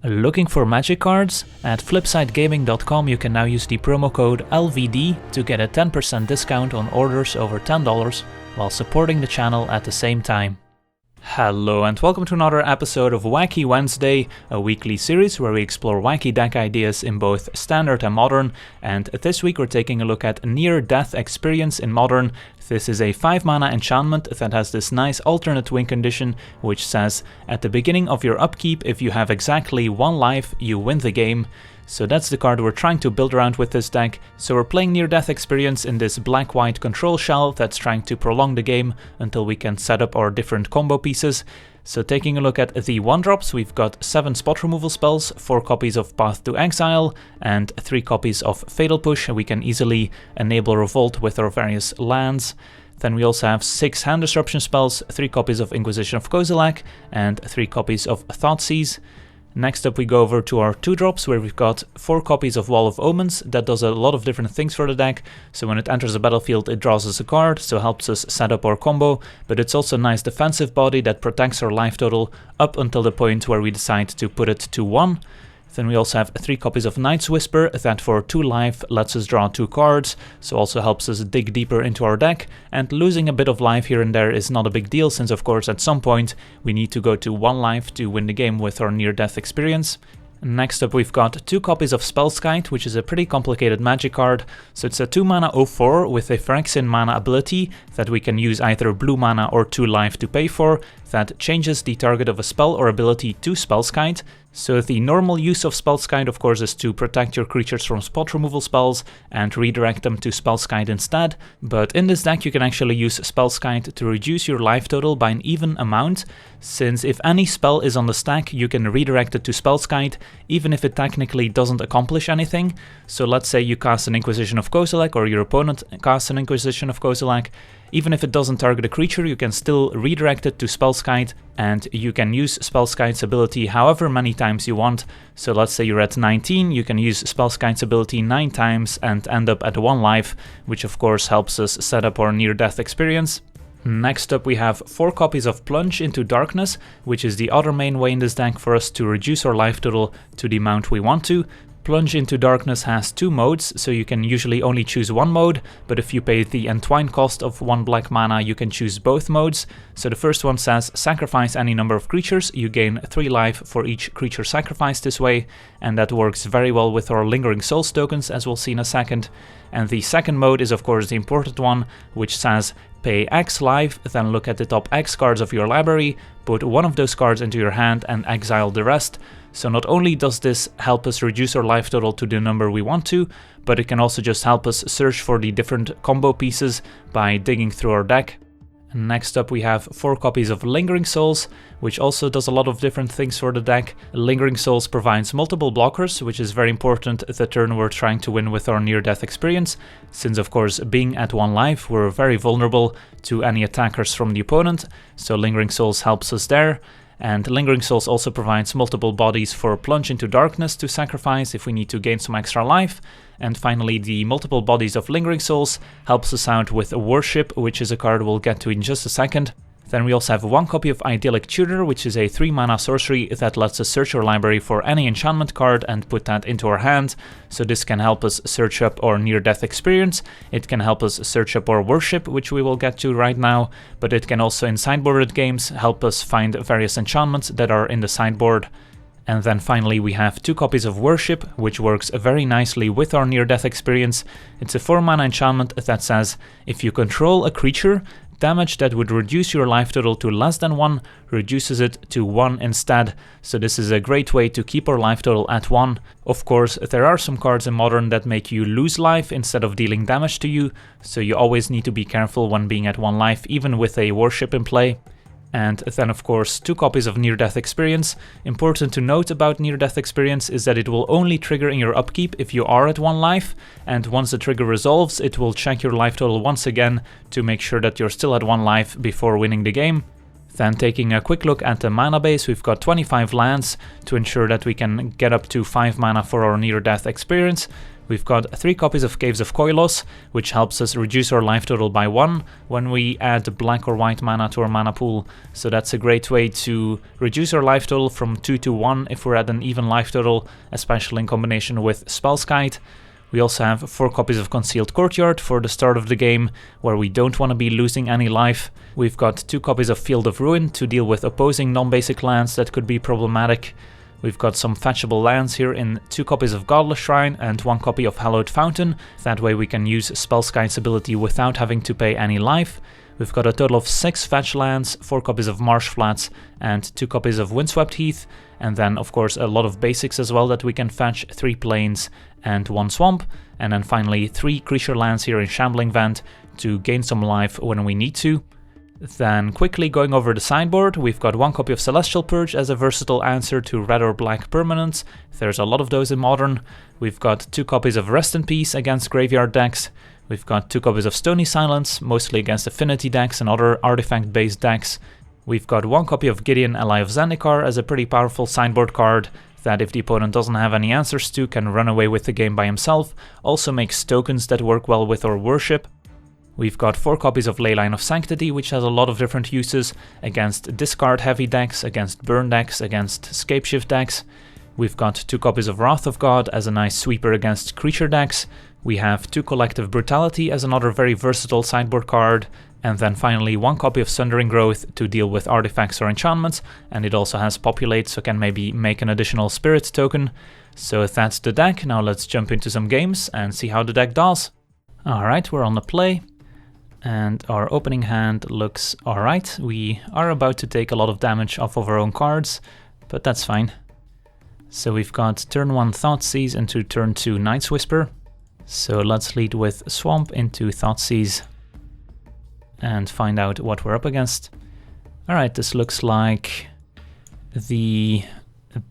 Looking for magic cards? At flipsidegaming.com you can now use the promo code LVD to get a 10% discount on orders over $10 while supporting the channel at the same time. Hello and welcome to another episode of Wacky Wednesday, a weekly series where we explore wacky deck ideas in both standard and modern, and this week we're taking a look at Near-Death Experience in modern. This is a 5-mana enchantment that has this nice alternate win condition which says, at the beginning of your upkeep, if you have exactly 1 life, you win the game. So that's the card we're trying to build around with this deck. So we're playing Near-Death Experience in this black-white control shell that's trying to prolong the game until we can set up our different combo pieces. So taking a look at the 1-drops, we've got 7 spot removal spells, 4 copies of Path to Exile, and 3 copies of Fatal Push. We can easily enable Revolt with our various lands. Then we also have 6 hand disruption spells, 3 copies of Inquisition of Kozilek, and 3 copies of Thoughtseize. Next up we go over to our 2-drops where we've got 4 copies of Wall of Omens. That does a lot of different things for the deck. So when it enters the battlefield it draws us a card, so helps us set up our combo, but it's also a nice defensive body that protects our life total up until the point where we decide to put it to 1. Then we also have 3 copies of Night's Whisper that for 2 life lets us draw 2 cards, so also helps us dig deeper into our deck, and losing a bit of life here and there is not a big deal since of course at some point we need to go to 1 life to win the game with our near-death experience. Next up we've got 2 copies of Spellskite, which is a pretty complicated magic card. So it's a 2-mana 0/4 with a Phyrexian mana ability that we can use either blue mana or 2 life to pay for, that changes the target of a spell or ability to Spellskite. So the normal use of Spellskite of course is to protect your creatures from spot removal spells and redirect them to Spellskite instead, but in this deck you can actually use Spellskite to reduce your life total by an even amount, since if any spell is on the stack you can redirect it to Spellskite even if it technically doesn't accomplish anything. So let's say you cast an Inquisition of Kozilek or your opponent casts an Inquisition of Kozilek. Even if it doesn't target a creature, you can still redirect it to Spellskite, and you can use Spellskite's ability however many times you want. So let's say you're at 19, you can use Spellskite's ability 9 times and end up at 1 life, which of course helps us set up our near-death experience. Next up we have 4 copies of Plunge into Darkness, which is the other main way in this deck for us to reduce our life total to the amount we want to. Plunge into Darkness has 2 modes, so you can usually only choose 1 mode, but if you pay the Entwine cost of 1 black mana you can choose both modes. So the first one says sacrifice any number of creatures, you gain 3 life for each creature sacrificed this way, and that works very well with our Lingering Souls tokens as we'll see in a second. And the second mode is of course the important one, which says pay X life, then look at the top X cards of your library, put 1 of those cards into your hand and exile the rest. So not only does this help us reduce our life total to the number we want to, but it can also just help us search for the different combo pieces by digging through our deck. Next up we have 4 copies of Lingering Souls, which also does a lot of different things for the deck. Lingering Souls provides multiple blockers, which is very important the turn we're trying to win with our near-death experience, since of course being at 1 life we're very vulnerable to any attackers from the opponent, so Lingering Souls helps us there. And Lingering Souls also provides multiple bodies for Plunge into Darkness to sacrifice if we need to gain some extra life. And finally, the multiple bodies of Lingering Souls helps us out with Worship, which is a card we'll get to in just a second. Then we also have 1 copy of Idyllic Tutor, which is a 3-mana sorcery that lets us search our library for any enchantment card and put that into our hand. So this can help us search up our near-death experience, it can help us search up our Worship, which we will get to right now, but it can also in sideboarded games help us find various enchantments that are in the sideboard. And then finally we have 2 copies of Worship, which works very nicely with our near-death experience. It's a 4-mana enchantment that says, if you control a creature, damage that would reduce your life total to less than 1 reduces it to 1 instead. So this is a great way to keep our life total at 1. Of course, there are some cards in Modern that make you lose life instead of dealing damage to you, so you always need to be careful when being at 1 life, even with a Worship in play. And then of course 2 copies of Near-Death Experience. Important to note about Near-Death Experience is that it will only trigger in your upkeep if you are at 1 life, and once the trigger resolves it will check your life total once again to make sure that you're still at 1 life before winning the game. Then taking a quick look at the mana base, we've got 25 lands to ensure that we can get up to 5 mana for our Near-Death Experience. We've got 3 copies of Caves of Koilos, which helps us reduce our life total by 1 when we add black or white mana to our mana pool. So that's a great way to reduce our life total from 2 to 1 if we're at an even life total, especially in combination with Spellskite. We also have 4 copies of Concealed Courtyard for the start of the game, where we don't want to be losing any life. We've got 2 copies of Field of Ruin to deal with opposing non-basic lands that could be problematic. We've got some fetchable lands here in 2 copies of Godless Shrine and 1 copy of Hallowed Fountain. That way we can use Spellskite's ability without having to pay any life. We've got a total of 6 fetch lands, 4 copies of Marsh Flats and 2 copies of Windswept Heath. And then of course a lot of basics as well that we can fetch, 3 plains and 1 swamp. And then finally 3 creature lands here in Shambling Vent to gain some life when we need to. Then quickly going over the sideboard, we've got 1 copy of Celestial Purge as a versatile answer to red or black permanents. There's a lot of those in Modern. We've got 2 copies of Rest in Peace against graveyard decks. We've got 2 copies of Stony Silence, mostly against affinity decks and other artifact-based decks. We've got 1 copy of Gideon, Ally of Zendikar as a pretty powerful sideboard card that if the opponent doesn't have any answers to, can run away with the game by himself. Also makes tokens that work well with our worship. We've got 4 copies of Leyline of Sanctity, which has a lot of different uses against discard-heavy decks, against burn decks, against scapeshift decks. We've got 2 copies of Wrath of God as a nice sweeper against creature decks. We have 2 Collective Brutality as another very versatile sideboard card. And then finally 1 copy of Sundering Growth to deal with artifacts or enchantments. And it also has Populate, so can maybe make an additional spirit token. So that's the deck. Now let's jump into some games and see how the deck does. Alright, we're on the play. And our opening hand looks alright. We are about to take a lot of damage off of our own cards, but that's fine. So we've got turn 1 Thoughtseize into turn 2 Night's Whisper. So let's lead with Swamp into Thoughtseize and find out what we're up against. Alright, this looks like the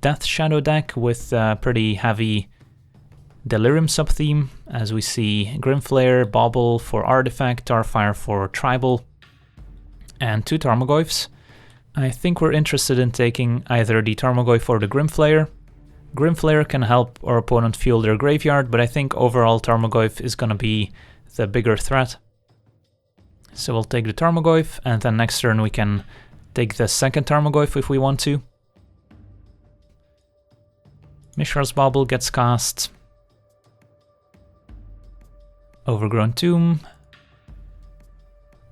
Death Shadow deck with a pretty heavy Delirium sub-theme, as we see Grimflayer, Bauble for Artifact, Tarfire for Tribal, and 2 Tarmogoyfs. I think we're interested in taking either the Tarmogoyf or the Grimflayer. Grimflayer can help our opponent fuel their graveyard, but I think overall Tarmogoyf is going to be the bigger threat. So we'll take the Tarmogoyf, and then next turn we can take the second Tarmogoyf if we want to. Mishra's Bauble gets cast. Overgrown Tomb,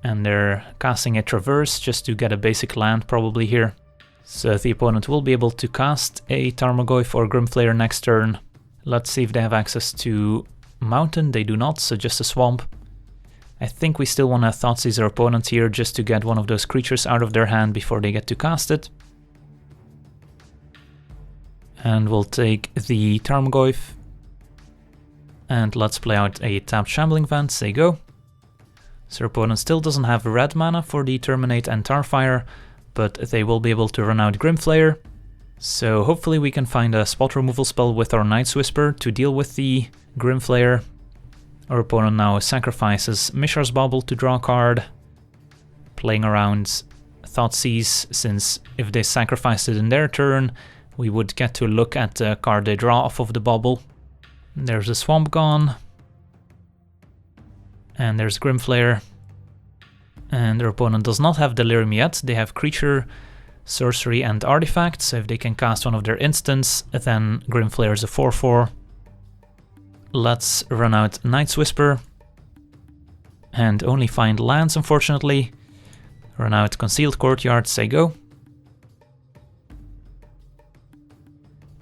and they're casting a Traverse just to get a basic land probably here. So the opponent will be able to cast a Tarmogoyf or Grimflayer next turn. Let's see if they have access to Mountain. They do not, so just a Swamp. I think we still want to Thoughtseize our opponent here just to get one of those creatures out of their hand before they get to cast it. And we'll take the Tarmogoyf. And let's play out a tapped Shambling Vent, say go. So our opponent still doesn't have red mana for the Terminate and Tarfire, but they will be able to run out Grimflayer. So hopefully we can find a spot removal spell with our Night's Whisper to deal with the Grimflayer. Our opponent now sacrifices Mishra's Bauble to draw a card, playing around Thoughtseize, since if they sacrificed it in their turn, we would get to look at the card they draw off of the Bauble. There's a Swamp gone. And there's Grimflayer. And their opponent does not have Delirium yet. They have Creature, Sorcery and Artifact. So if they can cast one of their instants, then Grimflayer is a 4/4. Let's run out Night's Whisper. And only find lands, unfortunately. Run out Concealed Courtyard, say go.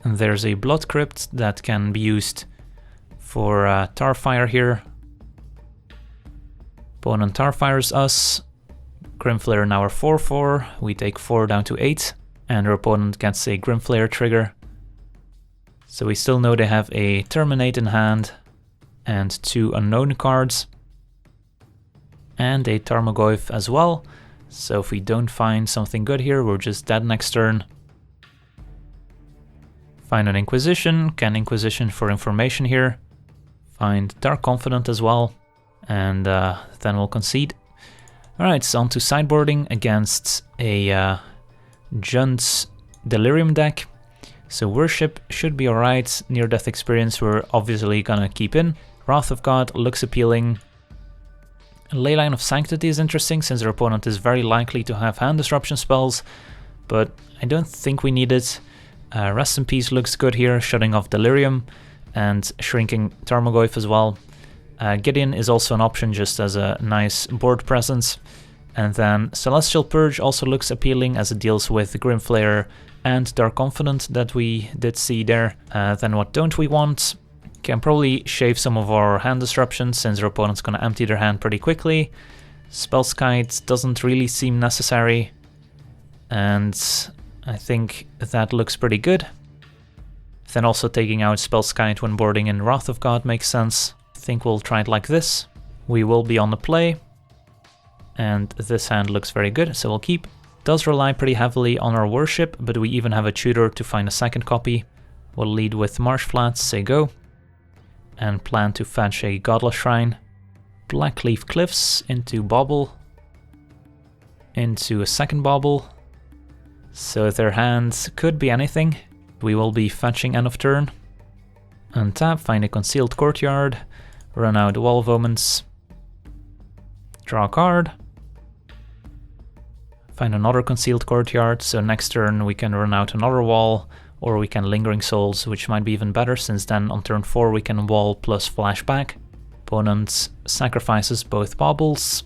And there's a Blood Crypt that can be used for Tarfire here. Opponent Tarfires us. Grimflayer now are 4/4. We take 4 down to 8. And our opponent gets a Grimflayer trigger. So we still know they have a Terminate in hand. And 2 unknown cards. And a Tarmogoyf as well. So if we don't find something good here, we're just dead next turn. Find an Inquisition, can Inquisition for information here. Find Dark Confidant as well, and then we'll concede. Alright, so on to sideboarding against a Junt's Delirium deck. So Worship should be alright. Near-death experience we're obviously gonna keep in. Wrath of God looks appealing. Leyline of Sanctity is interesting since our opponent is very likely to have hand disruption spells, but I don't think we need it. Rest in Peace looks good here, shutting off Delirium and shrinking Tarmogoyf as well. Gideon is also an option just as a nice board presence. And then Celestial Purge also looks appealing as it deals with Grimflayer and Dark Confidant that we did see there. Then what don't we want? Can probably shave some of our hand disruptions since our opponent's gonna empty their hand pretty quickly. Spellskite doesn't really seem necessary. And I think that looks pretty good. Then also taking out Spellskite when boarding in Wrath of God makes sense. I think we'll try it like this. We will be on the play. And this hand looks very good, so we'll keep. Does rely pretty heavily on our Worship, but we even have a tutor to find a second copy. We'll lead with Marsh Flats, say go. And plan to fetch a Godless Shrine. Blackleaf Cliffs into Bauble. Into a second Bauble. So their hands could be anything. We will be fetching end of turn. Untap, find a Concealed Courtyard. Run out Wall of Omens. Draw a card. Find another Concealed Courtyard, so next turn we can run out another wall, or we can Lingering Souls, which might be even better, since then on turn 4 we can wall plus flashback. Opponent sacrifices both baubles.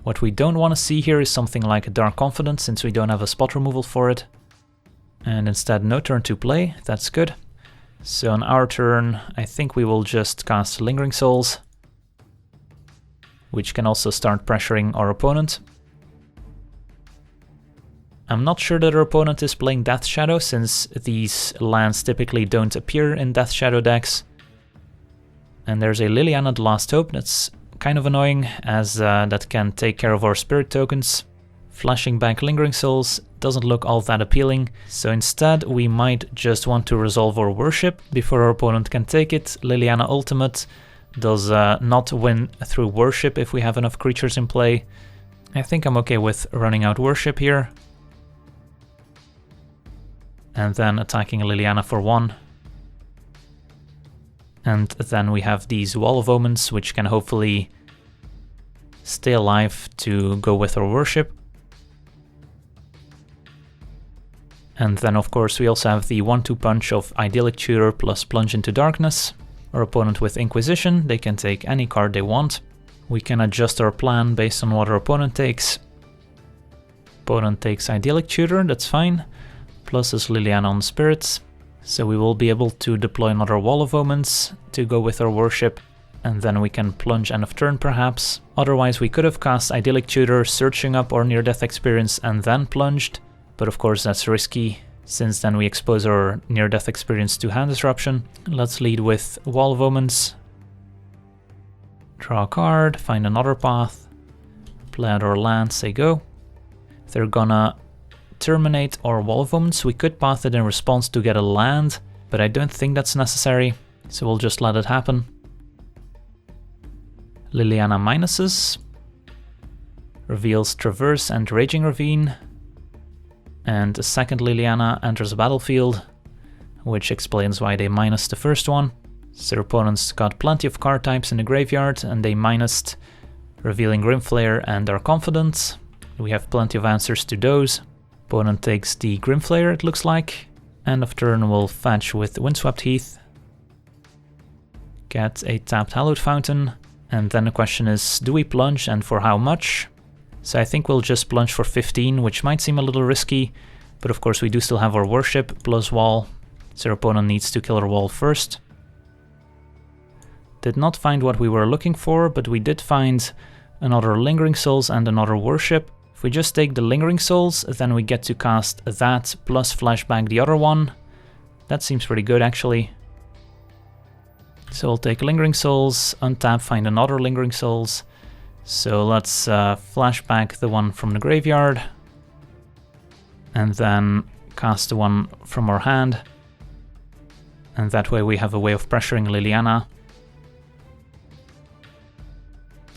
What we don't want to see here is something like a Dark Confidence, since we don't have a spot removal for it. And instead no turn to play, that's good. So on our turn, I think we will just cast Lingering Souls, which can also start pressuring our opponent. I'm not sure that our opponent is playing Death Shadow, since these lands typically don't appear in Death Shadow decks. And there's a Liliana, the Last Hope, that's kind of annoying, as that can take care of our spirit tokens. Flashing back Lingering Souls doesn't look all that appealing, so instead we might just want to resolve our Worship before our opponent can take it. Liliana Ultimate does not win through Worship if we have enough creatures in play. I think I'm okay with running out Worship here. And then attacking Liliana for 1. And then we have these Wall of Omens, which can hopefully stay alive to go with our Worship. And then of course we also have the 1-2 punch of Idyllic Tutor plus Plunge into Darkness. Our opponent with Inquisition, they can take any card they want. We can adjust our plan based on what our opponent takes. Opponent takes Idyllic Tutor, that's fine. Plus is Liliana on Spirits. So we will be able to deploy another Wall of Omens to go with our Worship. And then we can Plunge end of turn perhaps. Otherwise we could have cast Idyllic Tutor, searching up our near-death experience and then plunged. But of course that's risky, since then we expose our near-death experience to hand disruption. Let's lead with Wall of Omens. Draw a card, find another path. Play out our land, say go. They're gonna terminate our Wall of Omens. We could path it in response to get a land, but I don't think that's necessary, so we'll just let it happen. Liliana minuses. Reveals Traverse and Raging Ravine. And a second Liliana enters the battlefield, which explains why they minused the first one. So their opponents got plenty of card types in the graveyard, and they minused Revealing Grimflayer and Dark Confidant. We have plenty of answers to those. Opponent takes the Grimflayer, it looks like. End of turn we'll fetch with Windswept Heath. Get a tapped Hallowed Fountain. And then the question is, do we plunge and for how much? So I think we'll just plunge for 15, which might seem a little risky, but of course we do still have our Worship plus wall, so our opponent needs to kill our wall first. Did not find what we were looking for, but we did find another Lingering Souls and another Worship. If we just take the Lingering Souls, then we get to cast that plus flashback the other one. That seems pretty good actually. So we'll take Lingering Souls, untap, find another Lingering Souls. So let's flashback the one from the graveyard. And then cast the one from our hand. And that way we have a way of pressuring Liliana.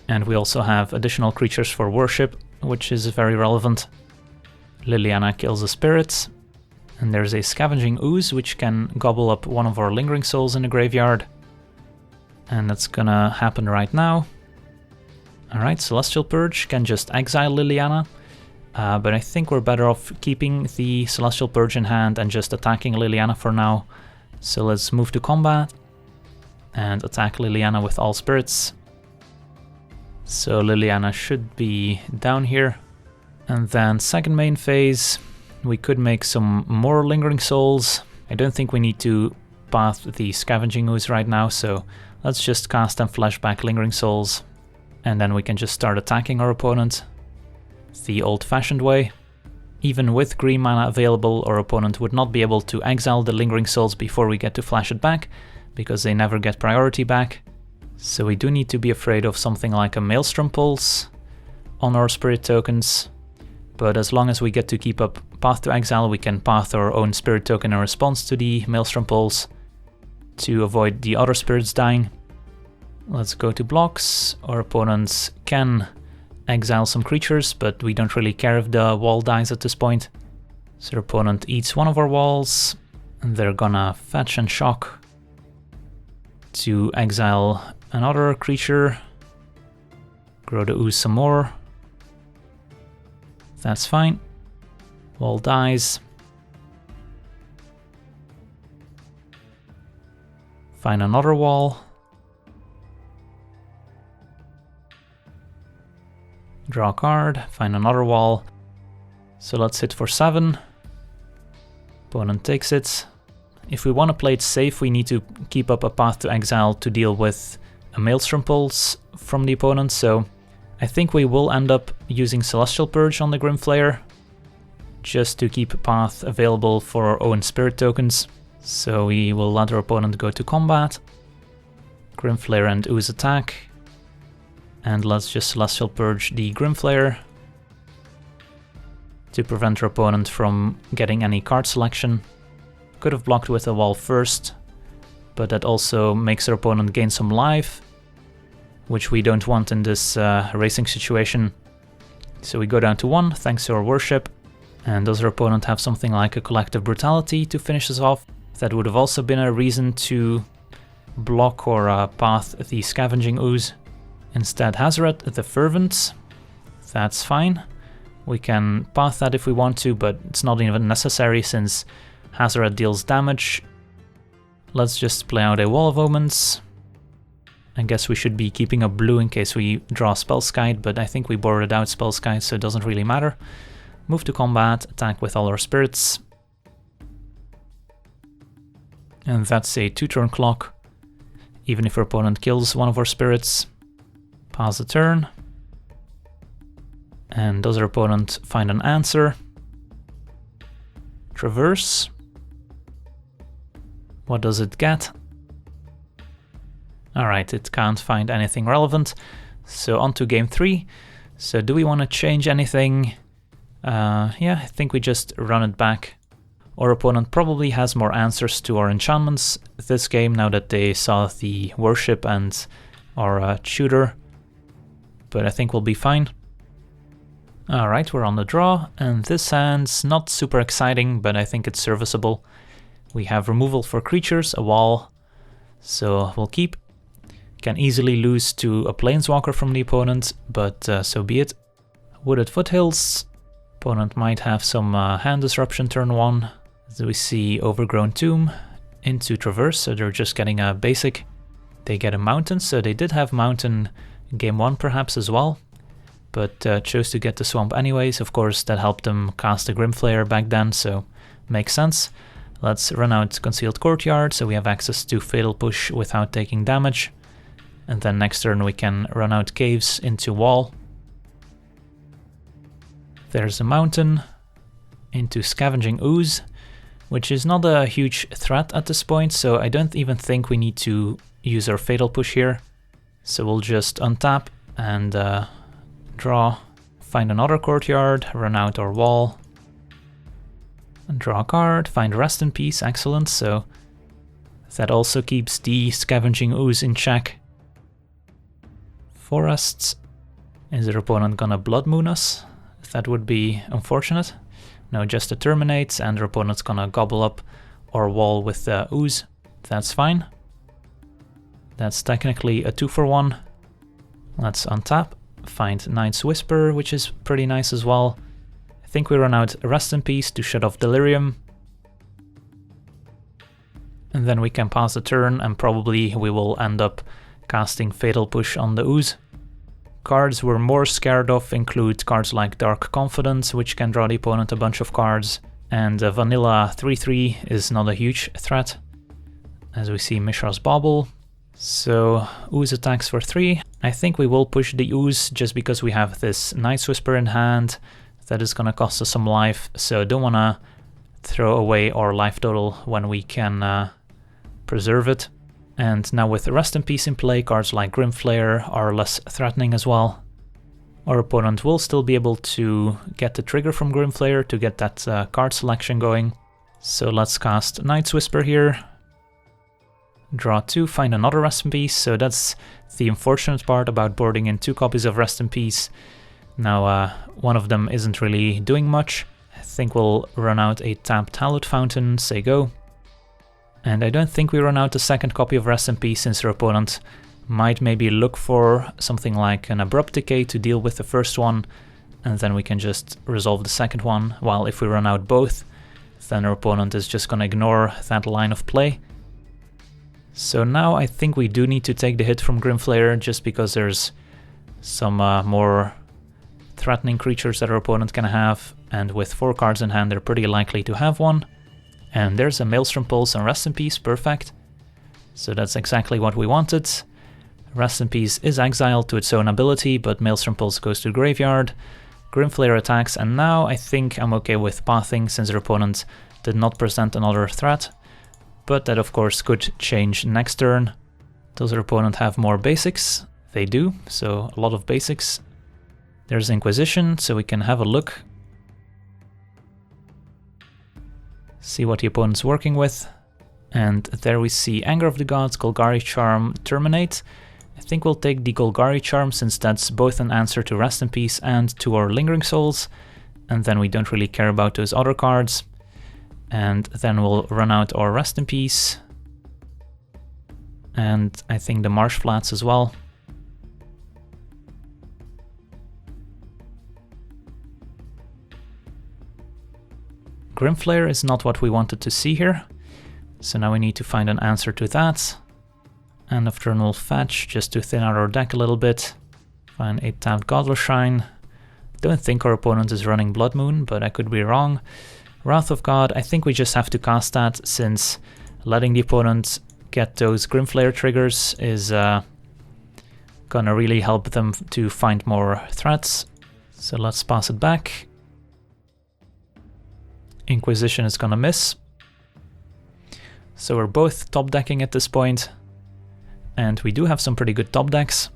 And we also have additional creatures for Worship, which is very relevant. Liliana kills the spirits. And there's a Scavenging Ooze, which can gobble up one of our Lingering Souls in the graveyard. And that's gonna happen right now. Alright, Celestial Purge can just exile Liliana. But I think we're better off keeping the Celestial Purge in hand and just attacking Liliana for now. So let's move to combat and attack Liliana with all spirits. So Liliana should be down here. And then second main phase, we could make some more Lingering Souls. I don't think we need to path the Scavenging Ooze right now, so let's just cast and flashback Lingering Souls. And then we can just start attacking our opponent the old-fashioned way. Even with green mana available, our opponent would not be able to exile the Lingering Souls before we get to flash it back, because they never get priority back. So we do need to be afraid of something like a Maelstrom Pulse on our spirit tokens. But as long as we get to keep up Path to Exile, we can path our own spirit token in response to the Maelstrom Pulse to avoid the other spirits dying. Let's go to blocks. Our opponents can exile some creatures, but we don't really care if the wall dies at this point. So our opponent eats one of our walls, and they're gonna fetch and shock to exile another creature. Grow the ooze some more. That's fine. Wall dies. Find another wall. Draw a card, find another wall. So let's hit for 7. Opponent takes it. If we want to play it safe, we need to keep up a Path to Exile to deal with a Maelstrom Pulse from the opponent, so I think we will end up using Celestial Purge on the Grimflayer, just to keep a path available for our own spirit tokens. So we will let our opponent go to combat. Grimflayer and Ooze attack. And let's just Celestial Purge the Grimflayer to prevent our opponent from getting any card selection. Could have blocked with a wall first, but that also makes our opponent gain some life, which we don't want in this racing situation. So we go down to 1 thanks to our worship. And does our opponent have something like a Collective Brutality to finish us off? That would have also been a reason to block or path the Scavenging Ooze. Instead, Hazoret the Fervent. That's fine. We can path that if we want to, but it's not even necessary since Hazoret deals damage. Let's just play out a Wall of Omens. I guess we should be keeping a blue in case we draw Spellskite, but I think we boarded out Spellskite, so it doesn't really matter. Move to combat, attack with all our spirits. And that's a 2-turn clock. Even if our opponent kills one of our spirits. Pass the turn. And does our opponent find an answer? Traverse. What does it get? Alright, it can't find anything relevant. So on to game 3. So do we want to change anything? Yeah, I think we just run it back. Our opponent probably has more answers to our enchantments this game now that they saw the worship and our tutor. But I think we'll be fine. Alright, we're on the draw, and this hand's not super exciting, but I think it's serviceable. We have removal for creatures, a wall, so we'll keep. Can easily lose to a planeswalker from the opponent, but so be it. Wooded Foothills. Opponent might have some hand disruption turn 1. As we see Overgrown Tomb into Traverse, so they're just getting a basic. They get a Mountain, so they did have Mountain game 1 perhaps as well, but chose to get the Swamp anyways. Of course, that helped them cast a Grimflayer back then, so makes sense. Let's run out Concealed Courtyard, so we have access to Fatal Push without taking damage. And then next turn we can run out Caves into Wall. There's a Mountain into Scavenging Ooze, which is not a huge threat at this point, so I don't even think we need to use our Fatal Push here. So we'll just untap and draw, find another Courtyard, run out our Wall, and draw a card, find Rest in Peace, excellent, so that also keeps the Scavenging Ooze in check. Forests. Is their opponent gonna Blood Moon us? That would be unfortunate. No, just a Terminate, and their opponent's gonna gobble up or wall with the Ooze. That's fine. That's technically a 2-for-1. Let's untap, find Knight's Whisper, which is pretty nice as well. I think we run out Rest in Peace to shut off Delirium. And then we can pass the turn, and probably we will end up casting Fatal Push on the Ooze. Cards we're more scared of include cards like Dark Confidence, which can draw the opponent a bunch of cards, and vanilla 3/3 is not a huge threat, as we see Mishra's Bauble. So Ooze attacks for 3. I think we will push the Ooze just because we have this Knight's Whisper in hand that is gonna cost us some life, so don't wanna throw away our life total when we can preserve it. And now with Rest in Peace in play, cards like Grimflayer are less threatening as well. Our opponent will still be able to get the trigger from Grimflayer to get that card selection going. So let's cast Knight's Whisper here. Draw 2, find another Rest in Peace, so that's the unfortunate part about boarding in 2 copies of Rest in Peace. Now one of them isn't really doing much. I think we'll run out a tapped Hallowed Fountain, say go. And I don't think we run out a second copy of Rest in Peace, since our opponent might maybe look for something like an Abrupt Decay to deal with the first one, and then we can just resolve the second one, while if we run out both, then our opponent is just gonna ignore that line of play. So now I think we do need to take the hit from Grimflayer, just because there's some more threatening creatures that our opponent can have, and with 4 cards in hand they're pretty likely to have one. And there's a Maelstrom Pulse and Rest in Peace, perfect. So that's exactly what we wanted. Rest in Peace is exiled to its own ability, but Maelstrom Pulse goes to the graveyard. Grimflayer attacks, and now I think I'm okay with pathing, since their opponent did not present another threat. But that of course could change next turn. Does our opponent have more basics? They do, so a lot of basics. There's Inquisition, so we can have a look. See what the opponent's working with. And there we see Anger of the Gods, Golgari Charm, Terminate. I think we'll take the Golgari Charm, since that's both an answer to Rest in Peace and to our Lingering Souls. And then we don't really care about those other cards. And then we'll run out our Rest in Peace. And I think the Marsh Flats as well. Grimflayer is not what we wanted to see here, so now we need to find an answer to that. End of turn we'll fetch, just to thin out our deck a little bit. Find a tapped Godless Shrine. Don't think our opponent is running Blood Moon, but I could be wrong. Wrath of God, I think we just have to cast that, since letting the opponent get those Grimflayer triggers is gonna really help them to find more threats. So let's pass it back. Inquisition is gonna miss. So we're both top decking at this point. And we do have some pretty good top decks.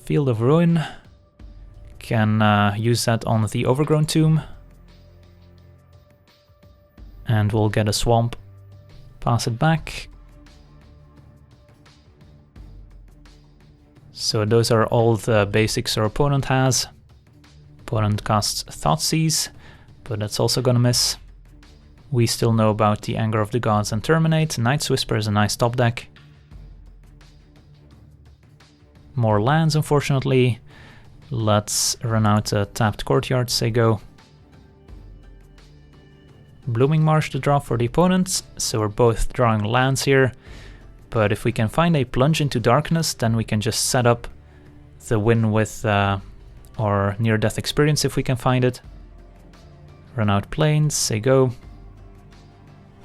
Field of Ruin. Can use that on the Overgrown Tomb. And we'll get a Swamp. Pass it back. So those are all the basics our opponent has. Opponent casts Thoughtseize, but that's also gonna miss. We still know about the Anger of the Gods and Terminate. Knight's Whisper is a nice top deck. More lands, unfortunately. Let's run out a tapped Courtyard, say go. Blooming Marsh to draw for the opponents, so we're both drawing lands here. But if we can find a Plunge into Darkness, then we can just set up the win with our near-death experience if we can find it. Run out Plains, say go.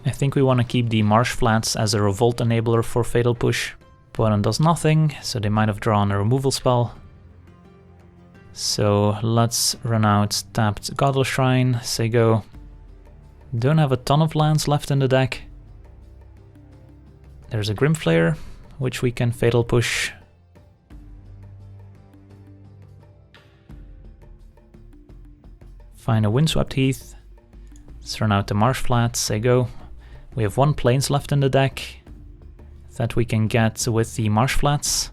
I think we want to keep the Marsh Flats as a Revolt enabler for Fatal Push. Opponent does nothing, so they might have drawn a removal spell. So let's run out tapped Godless Shrine, say go. Don't have a ton of lands left in the deck. There's a Grimflayer, which we can Fatal Push. Find a Windswept Heath. Let's run out the Marsh Flats, say go. We have 1 Plains left in the deck that we can get with the Marsh Flats.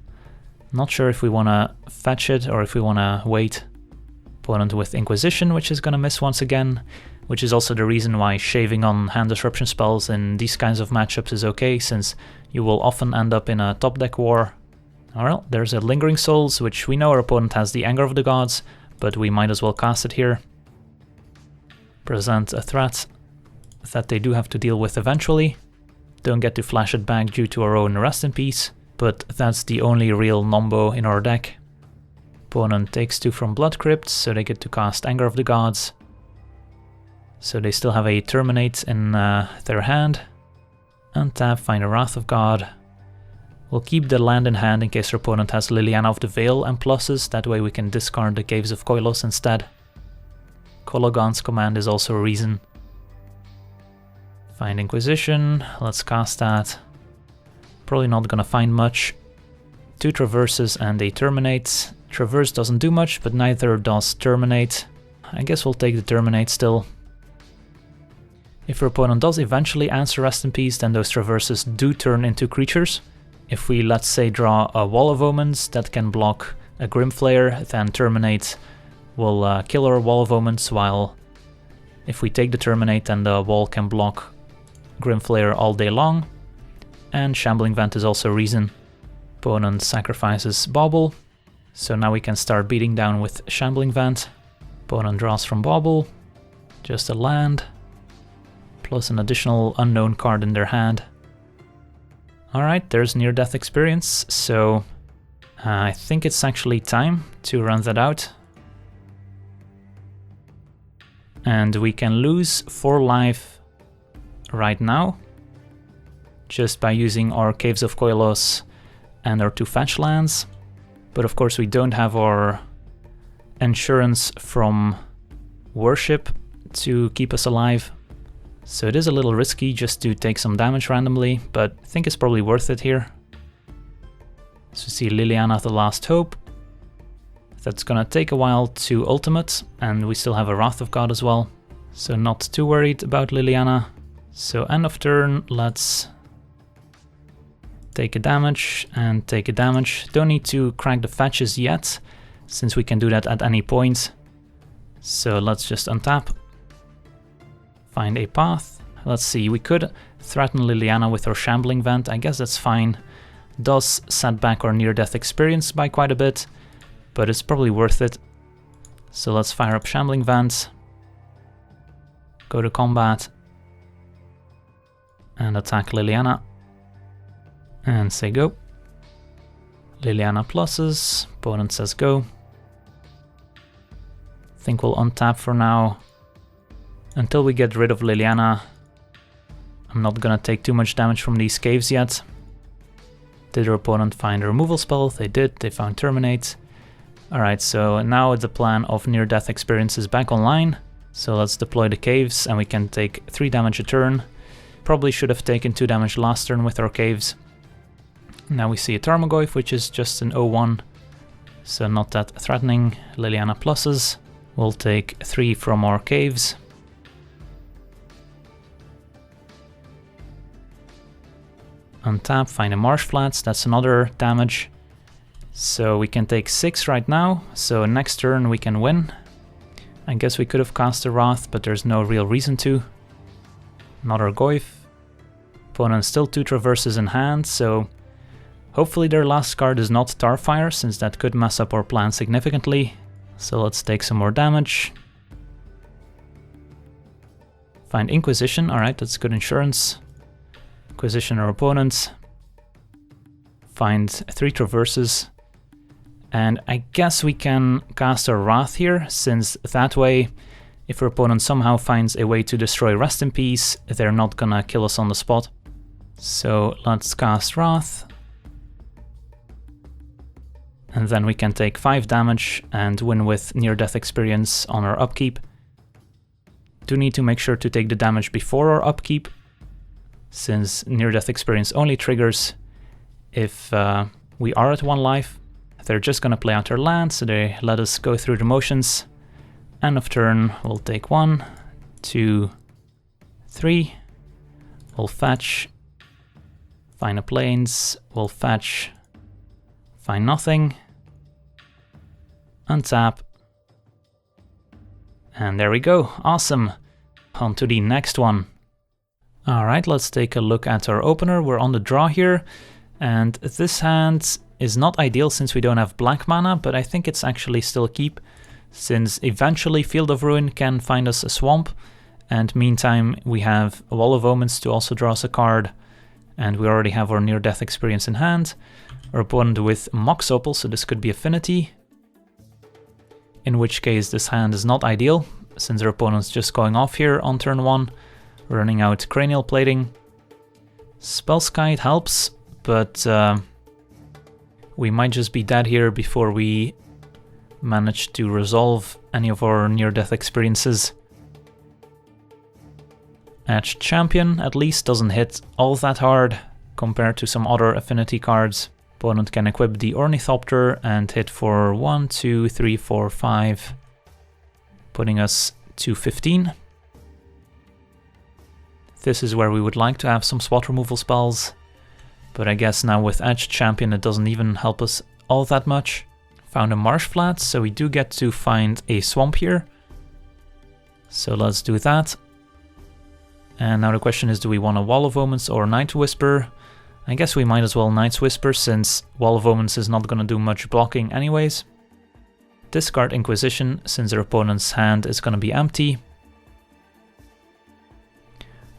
Not sure if we want to fetch it or if we want to wait. Opponent with Inquisition, which is gonna miss once again, which is also the reason why shaving on hand disruption spells in these kinds of matchups is okay, since you will often end up in a top deck war. Well, there's a Lingering Souls, which we know our opponent has the Anger of the Gods, but we might as well cast it here. Present a threat that they do have to deal with eventually. Don't get to flash it back due to our own Rest in Peace, but that's the only real Nombo in our deck. Opponent takes 2 from Blood Crypt, so they get to cast Anger of the Gods. So they still have a Terminate in their hand. Untap, find a Wrath of God. We'll keep the land in hand in case our opponent has Liliana of the Veil and pluses, that way we can discard the Caves of Koilos instead. Kologon's command is also a reason. Find Inquisition, let's cast that. Probably not gonna find much. 2 Traverses and a Terminate. Traverse doesn't do much, but neither does Terminate. I guess we'll take the Terminate still. If our opponent does eventually answer Rest in Peace, then those Traverses do turn into creatures. If we, let's say, draw a Wall of Omens that can block a Grimflayer, then Terminate will kill our Wall of Omens, while if we take the Terminate, then the wall can block Grimflayer all day long. And Shambling Vent is also a reason. Opponent sacrifices Bauble, so now we can start beating down with Shambling Vent. Opponent draws from Bauble, just a land, plus an additional unknown card in their hand. Alright, there's near-death experience, so I think it's actually time to run that out. And we can lose 4 life right now, just by using our Caves of Koilos and our 2 fetch lands. But of course we don't have our insurance from Worship to keep us alive. So it is a little risky just to take some damage randomly, but I think it's probably worth it here. So see Liliana the Last Hope. That's gonna take a while to ultimate, and we still have a Wrath of God as well. So not too worried about Liliana. So end of turn, let's take a damage and take a damage. Don't need to crack the fetches yet, since we can do that at any point. So let's just untap. Find a path. Let's see, we could threaten Liliana with our Shambling Vent. I guess that's fine. Does set back our near-death experience by quite a bit, but it's probably worth it. So let's fire up Shambling Vent. Go to combat. And attack Liliana. And say go. Liliana pluses. Opponent says go. Think we'll untap for now. Until we get rid of Liliana, I'm not gonna take too much damage from these caves yet. Did our opponent find a removal spell? They did, they found Terminate. Alright, so now the plan of near-death experience is back online. So let's deploy the caves and we can take 3 damage a turn. Probably should have taken 2 damage last turn with our caves. Now we see a Tarmogoyf, which is just an 0-1, so not that threatening. Liliana pluses. We'll take 3 from our caves. Untap, find a Marsh Flats, that's another damage. So we can take 6 right now, so next turn we can win. I guess we could have cast a Wrath, but there's no real reason to. Another Goyf. Opponent still 2 Traverses in hand, so hopefully their last card is not Starfire, since that could mess up our plan significantly. So let's take some more damage. Find Inquisition, alright, that's good insurance. Inquisition our opponents. Find 3 Traverses. And I guess we can cast our Wrath here, since that way, if our opponent somehow finds a way to destroy Rest in Peace, they're not gonna kill us on the spot. So let's cast Wrath. And then we can take 5 damage and win with near-death experience on our upkeep. Do need to make sure to take the damage before our upkeep, since near-death experience only triggers if we are at 1 life. They're just gonna play out their land, so they let us go through the motions. End of turn, we'll take 1, 2, 3. We'll fetch. Find a plains. We'll fetch. Find nothing. Untap. And there we go, awesome. On to the next one. Alright, let's take a look at our opener. We're on the draw here, and this hand is not ideal since we don't have black mana, but I think it's actually still a keep, since eventually Field of Ruin can find us a swamp, and meantime we have a Wall of Omens to also draw us a card, and we already have our near-death experience in hand. Our opponent with Mox Opal, so this could be Affinity, in which case this hand is not ideal, since our opponent's just going off here on turn 1, running out Cranial Plating. Spellskite helps, but we might just be dead here before we manage to resolve any of our near-death experiences. Edge Champion at least doesn't hit all that hard compared to some other affinity cards. Opponent can equip the Ornithopter and hit for 1, 2, 3, 4, 5, putting us to 15. This is where we would like to have some spot removal spells, but I guess now with Edge Champion it doesn't even help us all that much. Found a Marsh Flats, so we do get to find a swamp here. So let's do that. And now the question is, do we want a Wall of Omens or Night Whisper? I guess we might as well Night's Whisper, since Wall of Omens is not going to do much blocking anyways. Discard Inquisition, since our opponent's hand is going to be empty.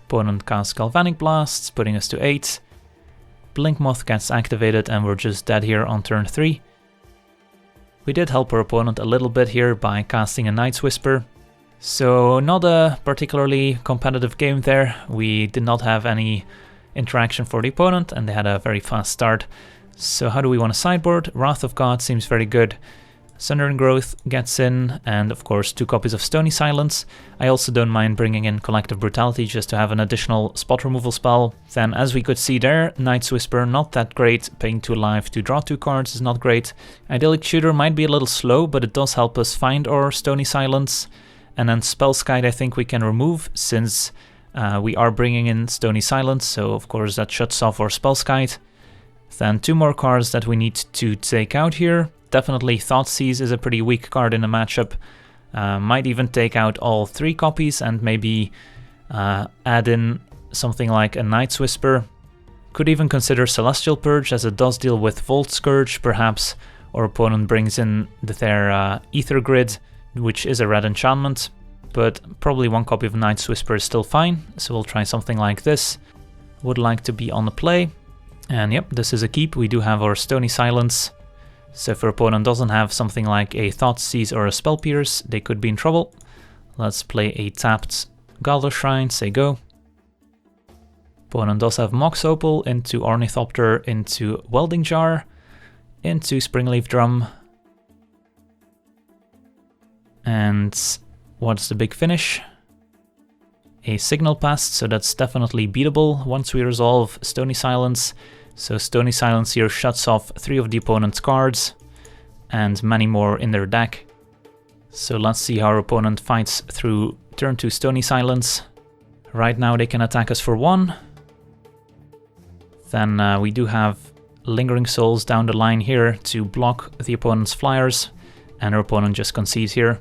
Opponent casts Galvanic Blasts, putting us to 8. Blink Moth gets activated and we're just dead here on turn 3. We did help our opponent a little bit here by casting a Night's Whisper. So not a particularly competitive game there. We did not have any interaction for the opponent and they had a very fast start. So how do we want to sideboard? Wrath of God seems very good. Sundering Growth gets in, and of course 2 copies of Stony Silence. I also don't mind bringing in Collective Brutality just to have an additional spot removal spell. Then, as we could see there, Night's Whisper not that great, paying 2 life to draw 2 cards is not great. Idyllic Tutor might be a little slow, but it does help us find our Stony Silence. And then Spellskite I think we can remove, since we are bringing in Stony Silence, so of course that shuts off our Spellskite. Then 2 more cards that we need to take out here. Definitely Thoughtseize is a pretty weak card in a matchup. Might even take out all 3 copies and maybe add in something like a Night's Whisper. Could even consider Celestial Purge, as it does deal with Volt Scourge. Perhaps our opponent brings in their Ether Grid, which is a red enchantment, but probably 1 copy of Night's Whisper is still fine, so we'll try something like this. Would like to be on the play, and yep, this is a keep. We do have our Stony Silence. So if our opponent doesn't have something like a Thoughtseize or a Spell Pierce, they could be in trouble. Let's play a tapped Godless Shrine, say go. Opponent does have Mox Opal into Ornithopter, into Welding Jar, into Springleaf Drum. And what's the big finish? A Signal Pest, so that's definitely beatable once we resolve Stony Silence. So Stony Silence here shuts off 3 of the opponent's cards and many more in their deck. So let's see how our opponent fights through turn 2 Stony Silence. Right now they can attack us for 1. Then we do have Lingering Souls down the line here to block the opponent's flyers, and our opponent just concedes here.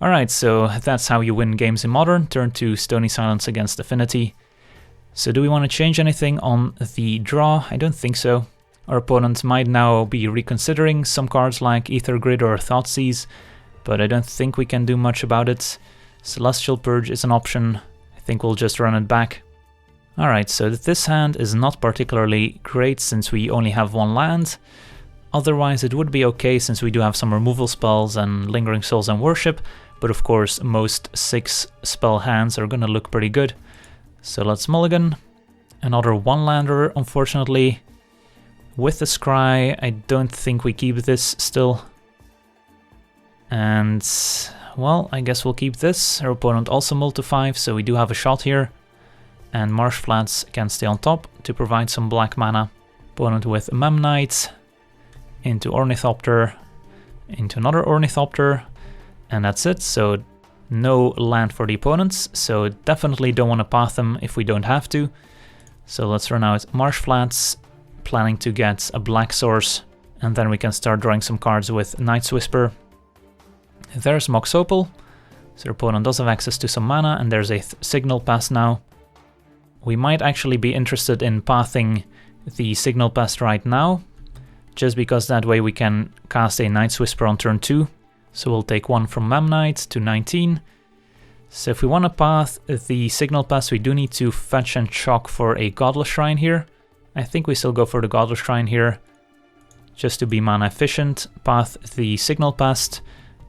Alright, so that's how you win games in Modern, turn 2 Stony Silence against Affinity. So do we want to change anything on the draw? I don't think so. Our opponent might now be reconsidering some cards like Ether Grid or Thoughtseize, but I don't think we can do much about it. Celestial Purge is an option. I think we'll just run it back. Alright, so this hand is not particularly great since we only have 1 land. Otherwise it would be okay since we do have some removal spells and Lingering Souls and Worship, but of course most 6 spell hands are gonna look pretty good. So let's mulligan. Another 1-lander, unfortunately. With the Scry, I don't think we keep this still. And, well, I guess we'll keep this. Our opponent also mulled to 5, so we do have a shot here. And Marsh Flats can stay on top to provide some black mana. Opponent with Memnite, into Ornithopter, into another Ornithopter, and that's it. So no land for the opponents, so definitely don't want to path them if we don't have to. So let's run out Marsh Flats, planning to get a black source, and then we can start drawing some cards with Night's Whisper. There's Mox Opal, So the opponent does have access to some mana, and there's a Signal Pest now. We might actually be interested in pathing the Signal Pest right now, just because that way we can cast a Night's Whisper on turn 2. So we'll take 1 from Memnite to 19. So if we want to path the Signal Pest, we do need to fetch and shock for a Godless Shrine here. I think we still go for the Godless Shrine here, just to be mana efficient. Path the Signal Pest.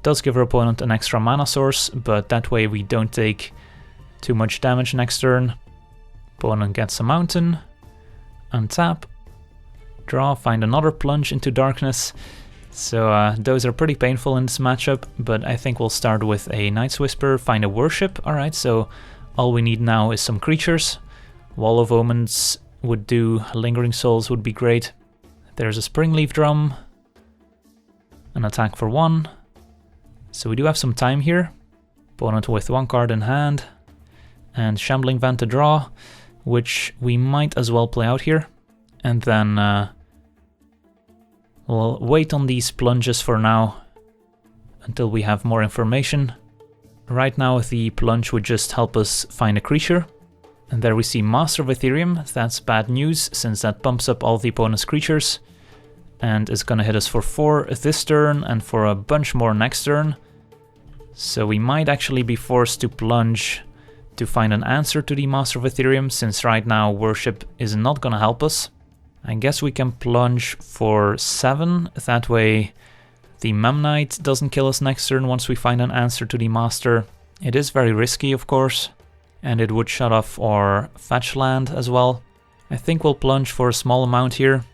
Does give our opponent an extra mana source, but that way we don't take too much damage next turn. Opponent gets a mountain. Untap. Draw, find another Plunge into darkness. So those are pretty painful in this matchup, but I think we'll start with a Night's Whisper, find a Worship. Alright, so all we need now is some creatures. Wall of Omens would do, Lingering Souls would be great. There's a Springleaf Drum. An attack for 1. So we do have some time here. Opponent with 1 card in hand. And Shambling Vent to draw, which we might as well play out here. And then we'll wait on these plunges for now until we have more information. Right now the plunge would just help us find a creature. And there we see Master of Ethereum. That's bad news, since that pumps up all the opponent's creatures. And it's gonna hit us for 4 this turn and for a bunch more next turn. So we might actually be forced to plunge to find an answer to the Master of Ethereum, since right now Worship is not gonna help us. I guess we can plunge for 7, that way the Memnite doesn't kill us next turn once we find an answer to the Master. It is very risky, of course, and it would shut off our fetch land as well. I think we'll plunge for a small amount here.